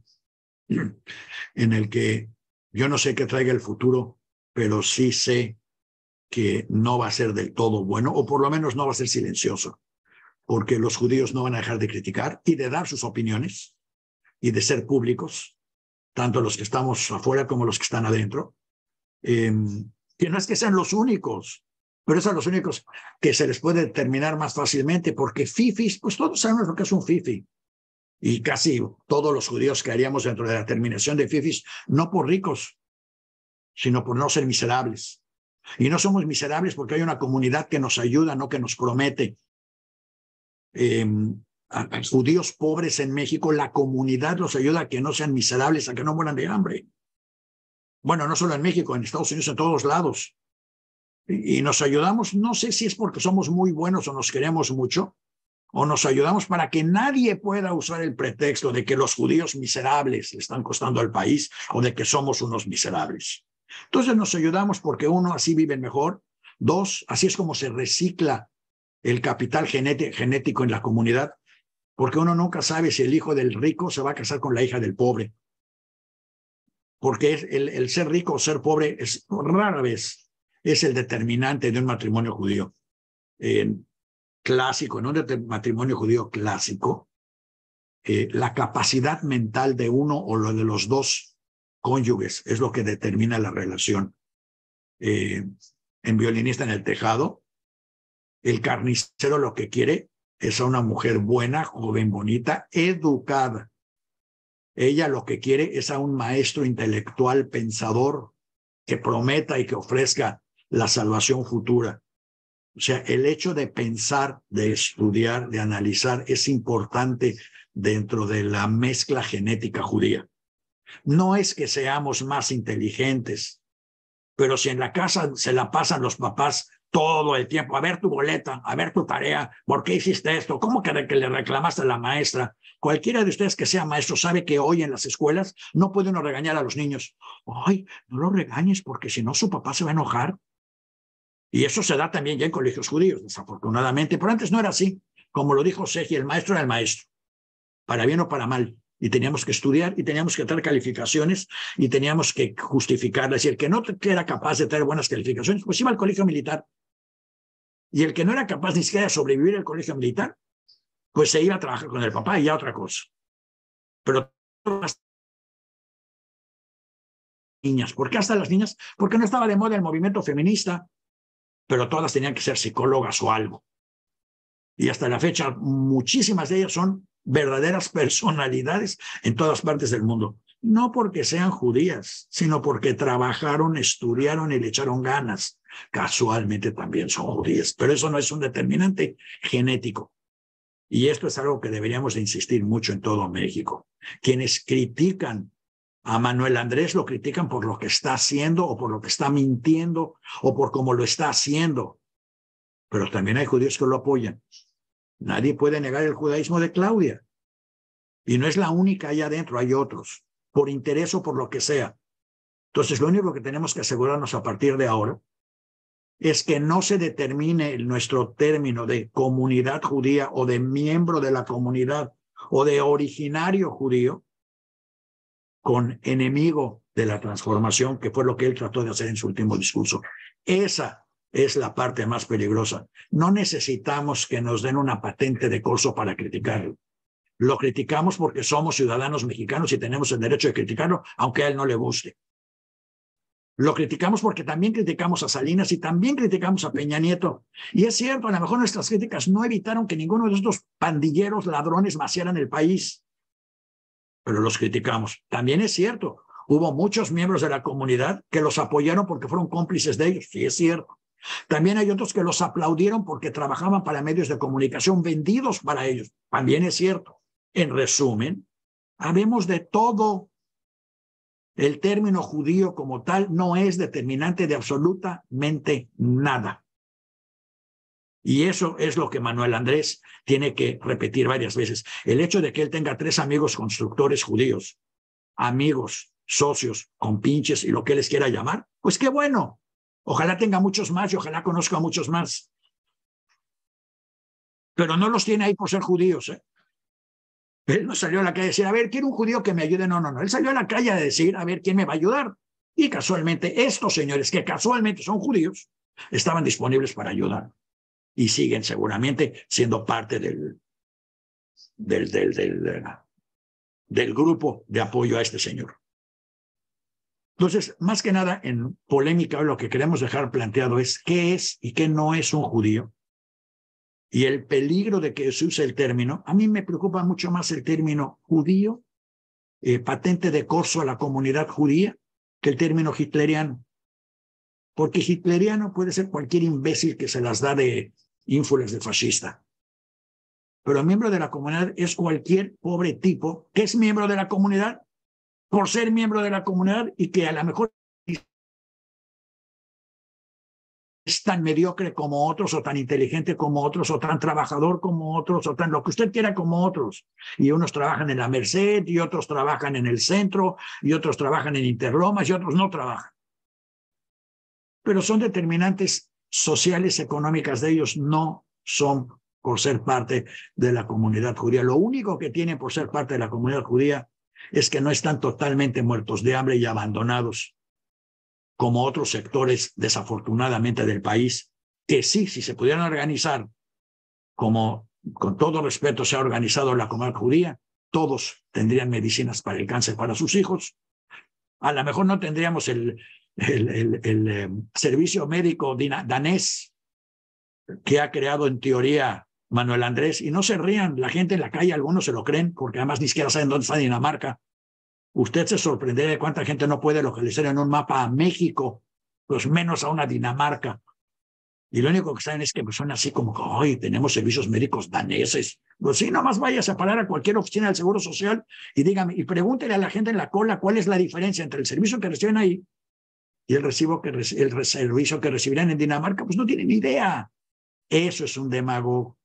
Speaker 1: en el que yo no sé qué traiga el futuro, pero sí sé que no va a ser del todo bueno, o por lo menos no va a ser silencioso, porque los judíos no van a dejar de criticar y de dar sus opiniones y de ser públicos, tanto los que estamos afuera como los que están adentro, que no es que sean los únicos, pero son los únicos que se les puede determinar más fácilmente, porque fifis, pues todos sabemos lo que es un fifi, y casi todos los judíos que haríamos dentro de la terminación de fifis, no por ricos, sino por no ser miserables. Y no somos miserables porque hay una comunidad que nos ayuda, no que nos promete. A judíos pobres en México, la comunidad los ayuda a que no sean miserables, a que no mueran de hambre. Bueno, no solo en México, en Estados Unidos, en todos lados. Y nos ayudamos, no sé si es porque somos muy buenos o nos queremos mucho, o nos ayudamos para que nadie pueda usar el pretexto de que los judíos miserables le están costando al país o de que somos unos miserables. Entonces nos ayudamos porque 1, así viven mejor, 2, así es como se recicla el capital genético en la comunidad, porque uno nunca sabe si el hijo del rico se va a casar con la hija del pobre, porque el ser rico o ser pobre es rara vez es el determinante de un matrimonio judío clásico. En un matrimonio judío clásico, la capacidad mental de uno o lo de los 2 cónyuges es lo que determina la relación. En Violinista en el Tejado, el carnicero lo que quiere es a una mujer buena, joven, bonita, educada. Ella lo que quiere es a un maestro intelectual, pensador, que prometa y que ofrezca la salvación futura. O sea, el hecho de pensar, de estudiar, de analizar es importante dentro de la mezcla genética judía. No es que seamos más inteligentes, pero si en la casa se la pasan los papás todo el tiempo, a ver tu boleta, a ver tu tarea, ¿por qué hiciste esto? ¿Cómo que le reclamaste a la maestra? Cualquiera de ustedes que sea maestro sabe que hoy en las escuelas no puede uno regañar a los niños. Ay, no lo regañes porque si no su papá se va a enojar. Y eso se da también ya en colegios judíos, desafortunadamente, pero antes no era así. Como lo dijo Seji, el maestro era el maestro, para bien o para mal. Y teníamos que estudiar y teníamos que traer calificaciones y teníamos que justificarlas. Y el que no era capaz de traer buenas calificaciones, pues iba al colegio militar. Y el que no era capaz ni siquiera de sobrevivir al colegio militar, pues se iba a trabajar con el papá y ya otra cosa. Pero las niñas, ¿por qué hasta las niñas? Porque no estaba de moda el movimiento feminista, pero todas tenían que ser psicólogas o algo. Y hasta la fecha, muchísimas de ellas son verdaderas personalidades en todas partes del mundo. No porque sean judías, sino porque trabajaron, estudiaron y le echaron ganas. Casualmente también son judías, pero eso no es un determinante genético. Y esto es algo que deberíamos de insistir mucho en todo México. Quienes critican a Manuel Andrés lo critican por lo que está haciendo o por lo que está mintiendo o por cómo lo está haciendo. Pero también hay judíos que lo apoyan. Nadie puede negar el judaísmo de Claudia. Y no es la única allá adentro, hay otros, por interés o por lo que sea. Entonces, lo único que tenemos que asegurarnos a partir de ahora es que no se determine nuestro término de comunidad judía o de miembro de la comunidad o de originario judío con enemigo de la transformación, que fue lo que él trató de hacer en su último discurso. Esa es la parte más peligrosa. No necesitamos que nos den una patente de corso para criticarlo. Lo criticamos porque somos ciudadanos mexicanos y tenemos el derecho de criticarlo, aunque a él no le guste. Lo criticamos porque también criticamos a Salinas y también criticamos a Peña Nieto. Y es cierto, a lo mejor nuestras críticas no evitaron que ninguno de estos pandilleros ladrones vaciaran el país, pero los criticamos. También es cierto, hubo muchos miembros de la comunidad que los apoyaron porque fueron cómplices de ellos, sí es cierto. También hay otros que los aplaudieron porque trabajaban para medios de comunicación vendidos para ellos, también es cierto. En resumen, habemos de todo. El término judío como tal no es determinante de absolutamente nada. Y eso es lo que Manuel Andrés tiene que repetir varias veces. El hecho de que él tenga 3 amigos constructores judíos, amigos, socios, compinches y lo que él les quiera llamar, pues qué bueno. Ojalá tenga muchos más y ojalá conozca a muchos más. Pero no los tiene ahí por ser judíos, ¿eh? Él no salió a la calle a decir, a ver, quiero un judío que me ayude. No, no, no. Él salió a la calle a decir, a ver, ¿quién me va a ayudar? Y casualmente, estos señores, que casualmente son judíos, estaban disponibles para ayudar. Y siguen seguramente siendo parte del grupo de apoyo a este señor. Entonces, más que nada, en polémica, lo que queremos dejar planteado es qué es y qué no es un judío. Y el peligro de que se use el término, a mí me preocupa mucho más el término judío, patente de corso a la comunidad judía, que el término hitleriano. Porque hitleriano puede ser cualquier imbécil que se las da de ínfulas de fascista. Pero miembro de la comunidad es cualquier pobre tipo que es miembro de la comunidad por ser miembro de la comunidad y que a lo mejor es tan mediocre como otros, o tan inteligente como otros, o tan trabajador como otros, o tan lo que usted quiera como otros. Y unos trabajan en la Merced, y otros trabajan en el centro, y otros trabajan en Interlomas, y otros no trabajan. Pero son determinantes sociales, económicas de ellos, no son por ser parte de la comunidad judía. Lo único que tienen por ser parte de la comunidad judía es que no están totalmente muertos de hambre y abandonados, como otros sectores, desafortunadamente, del país, que sí, si se pudieran organizar, como con todo respeto se ha organizado la comunidad judía, todos tendrían medicinas para el cáncer para sus hijos. A lo mejor no tendríamos el servicio médico danés que ha creado en teoría Manuel Andrés, y no se rían, la gente en la calle, algunos se lo creen, porque además ni siquiera saben dónde está Dinamarca. Usted se sorprendería de cuánta gente no puede localizar en un mapa a México, pues menos a una Dinamarca. Y lo único que saben es que son así como que, ¡ay, tenemos servicios médicos daneses! Pues sí, nomás váyase a parar a cualquier oficina del Seguro Social y dígame, y pregúntele a la gente en la cola cuál es la diferencia entre el servicio que reciben ahí y el servicio que recibirían en Dinamarca, pues no tienen ni idea. Eso es un demagogo.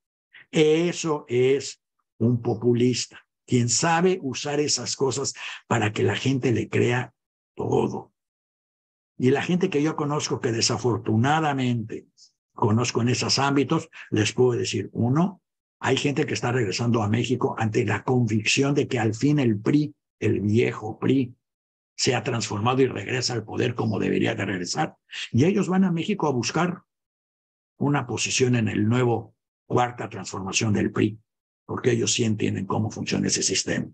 Speaker 1: Eso es un populista, quien sabe usar esas cosas para que la gente le crea todo. Y la gente que yo conozco que desafortunadamente conozco en esos ámbitos, les puedo decir, uno, hay gente que está regresando a México ante la convicción de que al fin el PRI, el viejo PRI, se ha transformado y regresa al poder como debería de regresar. Y ellos van a México a buscar una posición en el nuevo cuarta transformación del PRI, porque ellos sí entienden cómo funciona ese sistema.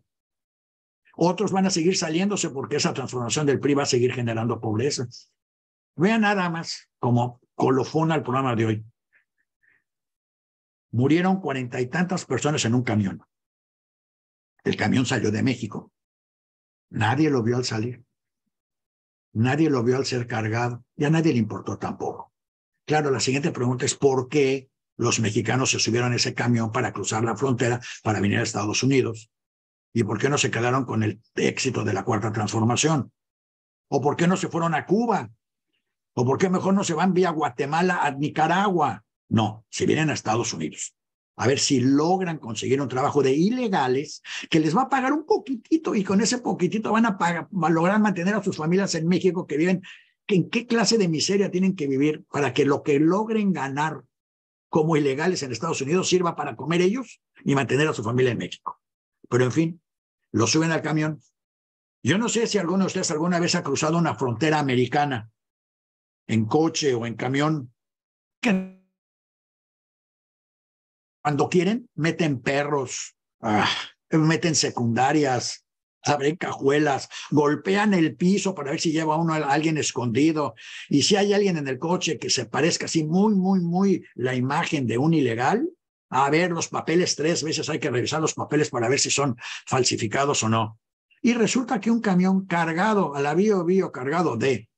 Speaker 1: Otros van a seguir saliéndose porque esa transformación del PRI va a seguir generando pobreza. Vean nada más como colofón al programa de hoy. Murieron 40 y tantas personas en un camión. El camión salió de México. Nadie lo vio al salir. Nadie lo vio al ser cargado. Y a nadie le importó tampoco. Claro, la siguiente pregunta es ¿por qué los mexicanos se subieron a ese camión para cruzar la frontera para venir a Estados Unidos? ¿Y por qué no se quedaron con el éxito de la cuarta transformación? ¿O por qué no se fueron a Cuba? ¿O por qué mejor no se van vía Guatemala a Nicaragua? No, se vienen a Estados Unidos. A ver si logran conseguir un trabajo de ilegales que les va a pagar un poquitito y con ese poquitito van a lograr mantener a sus familias en México que viven. ¿En qué clase de miseria tienen que vivir para que lo que logren ganar como ilegales en Estados Unidos sirva para comer ellos y mantener a su familia en México? Pero en fin, lo suben al camión. Yo no sé si alguno de ustedes alguna vez ha cruzado una frontera americana en coche o en camión. Cuando quieren, meten perros, meten secundarias, abren cajuelas, golpean el piso para ver si lleva uno a alguien escondido. Y si hay alguien en el coche que se parezca así muy la imagen de un ilegal, a ver los papeles 3 veces, hay que revisar los papeles para ver si son falsificados o no. Y resulta que un camión cargado, a la Bio cargado de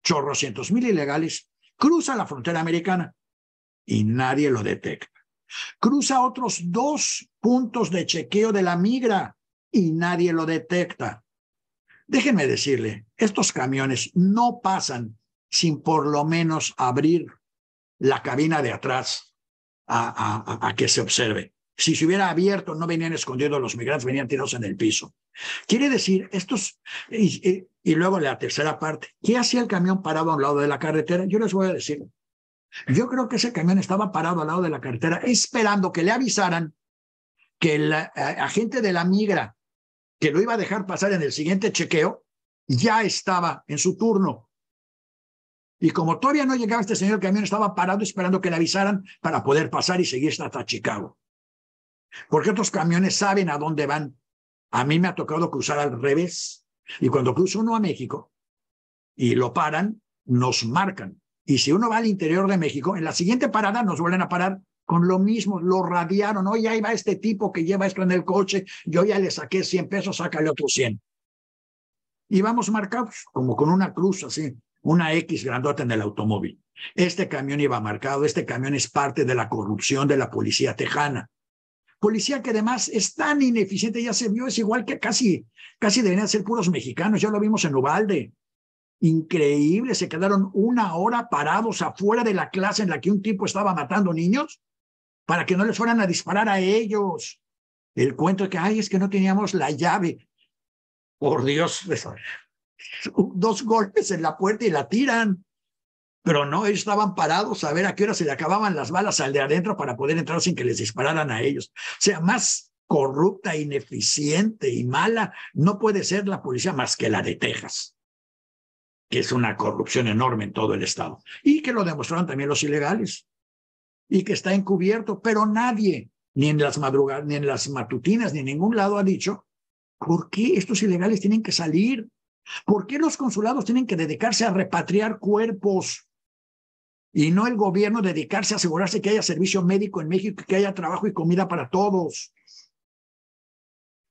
Speaker 1: chorrocientos mil ilegales, cruza la frontera americana y nadie lo detecta. Cruza otros 2 puntos de chequeo de la migra y nadie lo detecta. Déjenme decirle, estos camiones no pasan sin por lo menos abrir la cabina de atrás a que se observe. Si se hubiera abierto, no venían escondidos los migrantes, venían tirados en el piso. Quiere decir, y luego la tercera parte, ¿qué hacía el camión parado a un lado de la carretera? Yo les voy a decir, yo creo que ese camión estaba parado al lado de la carretera esperando que le avisaran que el agente de la migra que lo iba a dejar pasar en el siguiente chequeo ya estaba en su turno. Y como todavía no llegaba este señor, el camión estaba parado esperando que le avisaran para poder pasar y seguir hasta Chicago. Porque otros camiones saben a dónde van. A mí me ha tocado cruzar al revés. Y cuando cruza uno a México y lo paran, nos marcan. Y si uno va al interior de México, en la siguiente parada nos vuelven a parar con lo mismo, lo radiaron. Oye, ahí va este tipo que lleva esto en el coche, yo ya le saqué 100 pesos, sácale otros 100. Y vamos marcados, como con una cruz así, una X grandota en el automóvil. Este camión iba marcado, este camión es parte de la corrupción de la policía tejana. Policía que además es tan ineficiente, ya se vio, es igual que casi deberían ser puros mexicanos, ya lo vimos en Uvalde. Increíble, se quedaron 1 hora parados afuera de la clase en la que un tipo estaba matando niños para que no les fueran a disparar a ellos. El cuento de que, ay, es que no teníamos la llave. Por Dios, 2 golpes en la puerta y la tiran. Pero no, ellos estaban parados a ver a qué hora se le acababan las balas al de adentro para poder entrar sin que les dispararan a ellos. O sea, más corrupta, ineficiente y mala no puede ser la policía más que la de Texas, que es una corrupción enorme en todo el estado. Y que lo demostraron también los ilegales. Y que está encubierto, pero nadie, ni en las madrugadas, ni en las matutinas, ni en ningún lado ha dicho, ¿por qué estos ilegales tienen que salir? ¿Por qué los consulados tienen que dedicarse a repatriar cuerpos? Y no el gobierno dedicarse a asegurarse que haya servicio médico en México, que haya trabajo y comida para todos.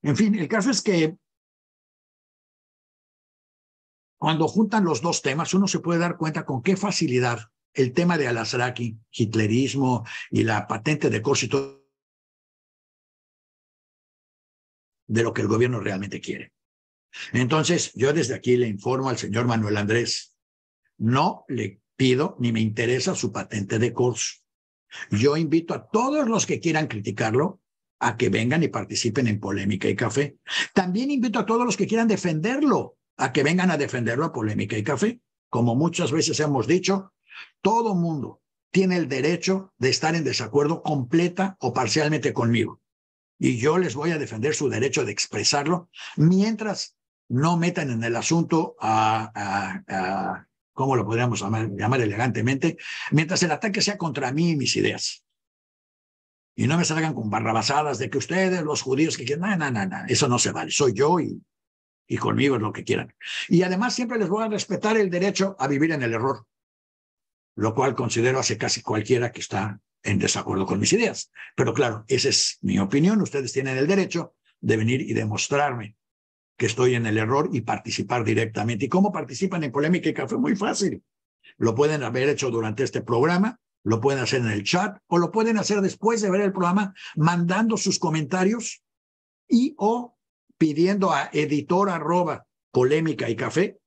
Speaker 1: En fin, el caso es que cuando juntan los dos temas, uno se puede dar cuenta con qué facilidad el tema de Al-Azraqui, hitlerismo y la patente de Corsito de lo que el gobierno realmente quiere. Entonces, yo desde aquí le informo al señor Manuel Andrés no le pido ni me interesa su patente de curso. Yo invito a todos los que quieran criticarlo a que vengan y participen en Polémica y Café. También invito a todos los que quieran defenderlo a que vengan a defenderlo a Polémica y Café. Como muchas veces hemos dicho, todo mundo tiene el derecho de estar en desacuerdo completa o parcialmente conmigo. Y yo les voy a defender su derecho de expresarlo mientras no metan en el asunto ¿cómo lo podríamos llamar elegantemente? Mientras el ataque sea contra mí y mis ideas. Y no me salgan con barrabasadas de que ustedes, los judíos, que quieran, no, eso no se vale. Soy yo y conmigo es lo que quieran. Y además siempre les voy a respetar el derecho a vivir en el error, lo cual considero hace casi cualquiera que está en desacuerdo con mis ideas. Pero claro, esa es mi opinión. Ustedes tienen el derecho de venir y demostrarme que estoy en el error y participar directamente. ¿Y cómo participan en Polémica y Café? Muy fácil. Lo pueden haber hecho durante este programa, lo pueden hacer en el chat o lo pueden hacer después de ver el programa mandando sus comentarios y o pidiendo a editor@polémica y café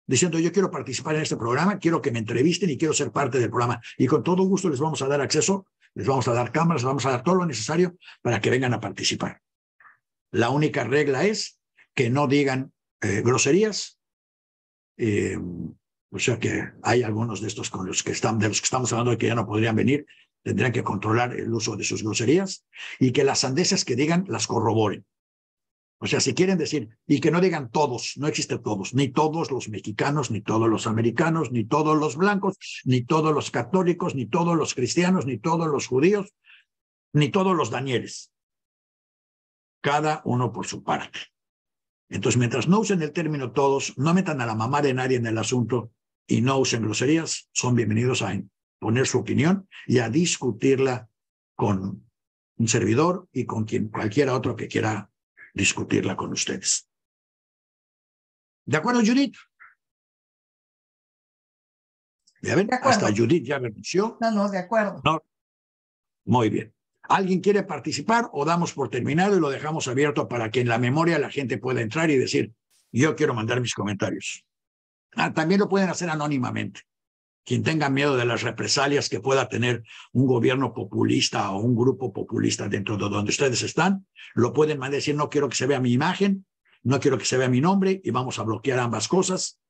Speaker 1: diciendo yo quiero participar en este programa, quiero que me entrevisten y quiero ser parte del programa. Y con todo gusto les vamos a dar acceso, les vamos a dar cámaras, les vamos a dar todo lo necesario para que vengan a participar. La única regla es que no digan groserías. O sea que hay algunos de estos de los que estamos hablando de que ya no podrían venir, tendrían que controlar el uso de sus groserías y que las sandeces que digan las corroboren. O sea, si quieren decir, y que no digan todos, no existe todos, ni todos los mexicanos, ni todos los americanos, ni todos los blancos, ni todos los católicos, ni todos los cristianos, ni todos los judíos, ni todos los Danieles. Cada uno por su parte. Entonces, mientras no usen el término todos, no metan a la mamá de nadie en el asunto y no usen groserías, son bienvenidos a poner su opinión y a discutirla con un servidor y con cualquiera otro que quiera discutirla con ustedes. ¿De acuerdo, Judith? ¿Ya ven? Hasta Judith ya renunció.
Speaker 2: No, de acuerdo.
Speaker 1: No. Muy bien. ¿Alguien quiere participar o damos por terminado y lo dejamos abierto para que en la memoria la gente pueda entrar y decir, yo quiero mandar mis comentarios? También lo pueden hacer anónimamente. Quien tenga miedo de las represalias que pueda tener un gobierno populista o un grupo populista dentro de donde ustedes están, lo pueden decir, no quiero que se vea mi imagen, no quiero que se vea mi nombre y vamos a bloquear ambas cosas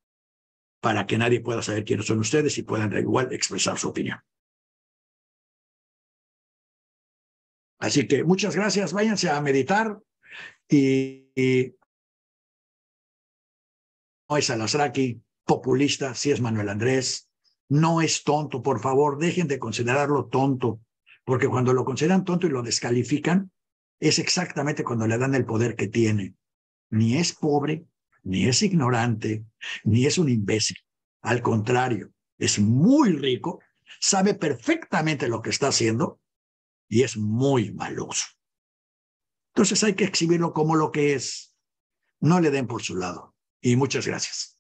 Speaker 1: para que nadie pueda saber quiénes son ustedes y puedan igual expresar su opinión. Así que muchas gracias, váyanse a meditar y no es Alasraqui, populista, sí es Manuel Andrés, no es tonto, por favor, dejen de considerarlo tonto, porque cuando lo consideran tonto y lo descalifican, es exactamente cuando le dan el poder que tiene. Ni es pobre, ni es ignorante, ni es un imbécil. Al contrario, es muy rico, sabe perfectamente lo que está haciendo y es muy maloso. Entonces hay que exhibirlo como lo que es. No le den por su lado. Y muchas gracias.